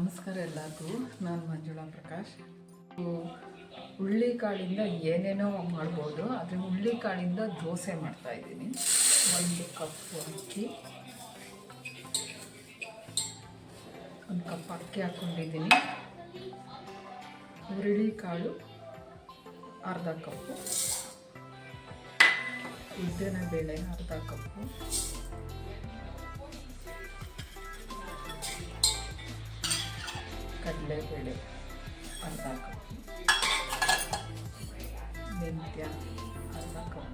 ನಮಸ್ಕಾರ ಎಲ್ಲರಿಗೂ. ನಾನು ಮಂಜುಳಾ ಪ್ರಕಾಶ್. ಹುಳ್ಳಿಕಾಳಿಂದ ಏನೇನೋ ಮಾಡ್ಬೋದು, ಆದರೆ ಹುಳ್ಳಿಕಾಳಿಂದ ದೋಸೆ ಮಾಡ್ತಾಯಿದ್ದೀನಿ. 1 ಕಪ್ ಅಕ್ಕಿ, 1 ಕಪ್ ಅಕ್ಕಿ ಹಾಕ್ಕೊಂಡಿದ್ದೀನಿ. ಹುರುಳಿಕಾಳು ಅರ್ಧ ಕಪ್ಪು, ಉದ್ದಿನಬೇಳೆ ಅರ್ಧ ಕಪ್ಪು, ಕಡಲೆಬೇಳೆ ಅರ್ಧ ಕಪ್ಪು, ಮೆಂತ್ಯ ಅರ್ಧ ಕಪ್ಪು.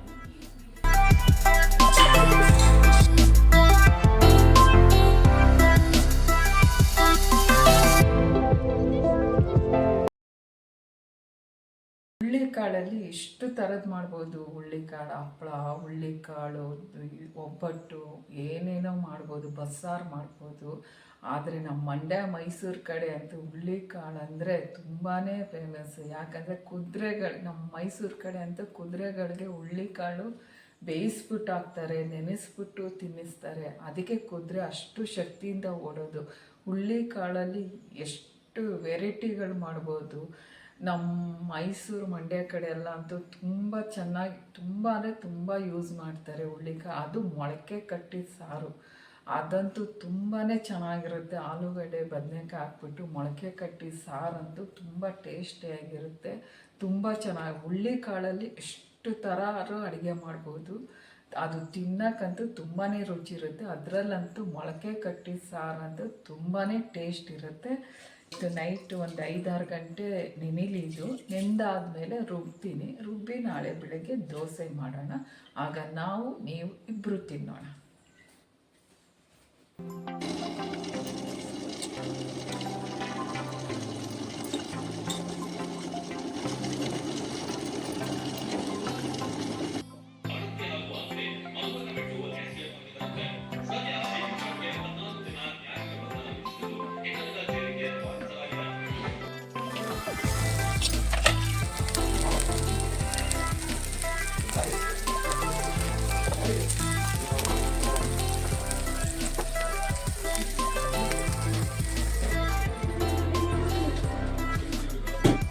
ಹುಳ್ಳಿಕಾಳಲ್ಲಿ ಎಷ್ಟು ಥರದ್ದು ಮಾಡ್ಬೋದು. ಹುಳ್ಳಿಕಾಳು ಹಪ್ಪಳ, ಹುಳ್ಳಿಕಾಳು ಒಬ್ಬಟ್ಟು, ಏನೇನೋ ಮಾಡ್ಬೋದು. ಬಸ್ಸಾರು ಮಾಡ್ಬೋದು. ಆದರೆ ನಮ್ಮ ಮಂಡ್ಯ ಮೈಸೂರು ಕಡೆ ಅಂತೂ ಹುಳ್ಳಿಕಾಳು ಅಂದರೆ ತುಂಬಾ ಫೇಮಸ್. ಯಾಕಂದರೆ ನಮ್ಮ ಮೈಸೂರು ಕಡೆ ಅಂತೂ ಕುದುರೆಗಳಿಗೆ ಹುಳ್ಳಿಕಾಳು ಬೇಯಿಸ್ಬಿಟ್ಟು ಹಾಕ್ತಾರೆ, ನೆನೆಸ್ಬಿಟ್ಟು ತಿನ್ನಿಸ್ತಾರೆ. ಅದಕ್ಕೆ ಕುದುರೆ ಅಷ್ಟು ಶಕ್ತಿಯಿಂದ ಓಡೋದು. ಹುಳ್ಳಿಕಾಳಲ್ಲಿ ಎಷ್ಟು ವೆರೈಟಿಗಳು ಮಾಡ್ಬೋದು. ನಮ್ಮ ಮೈಸೂರು ಮಂಡ್ಯ ಕಡೆ ಎಲ್ಲ ಅಂತೂ ತುಂಬ ಚೆನ್ನಾಗಿ, ತುಂಬ ಯೂಸ್ ಮಾಡ್ತಾರೆ ಹುಳ್ಳಿಕಾಳು. ಅದು ಮೊಳಕೆ ಕಟ್ಟಿದ ಸಾರು, ಅದಂತೂ ತುಂಬಾ ಚೆನ್ನಾಗಿರುತ್ತೆ. ಆಲೂಗಡ್ಡೆ ಬದನೆಕಾಯಿ ಹಾಕ್ಬಿಟ್ಟು ಮೊಳಕೆ ಕಟ್ಟಿದ ಸಾರಂತೂ ತುಂಬ ಟೇಸ್ಟಿಯಾಗಿರುತ್ತೆ. ತುಂಬ ಚೆನ್ನಾಗಿ ಹುಳ್ಳಿಕಾಳಲ್ಲಿ ಎಷ್ಟು ಥರ ಅಡುಗೆ ಮಾಡ್ಬೋದು. ಅದು ತಿನ್ನೋಕ್ಕಂತೂ ತುಂಬಾ ರುಚಿ ಇರುತ್ತೆ. ಅದರಲ್ಲಂತೂ ಮೊಳಕೆ ಕಟ್ಟಿದ ಸಾರಂತೂ ತುಂಬಾ ಟೇಸ್ಟ್ ಇರುತ್ತೆ. ಇದು ನೈಟ್ ಒಂದು 5-6 ಗಂಟೆ ನೆನಿಲಿದು. ನೆಂದಾದಮೇಲೆ ರುಬ್ಬಿ ನಾಳೆ ಬೆಳಗ್ಗೆ ದೋಸೆ ಮಾಡೋಣ. ಆಗ ನೀವು ಇಬ್ಬರು ತಿನ್ನೋಣ.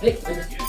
Hey,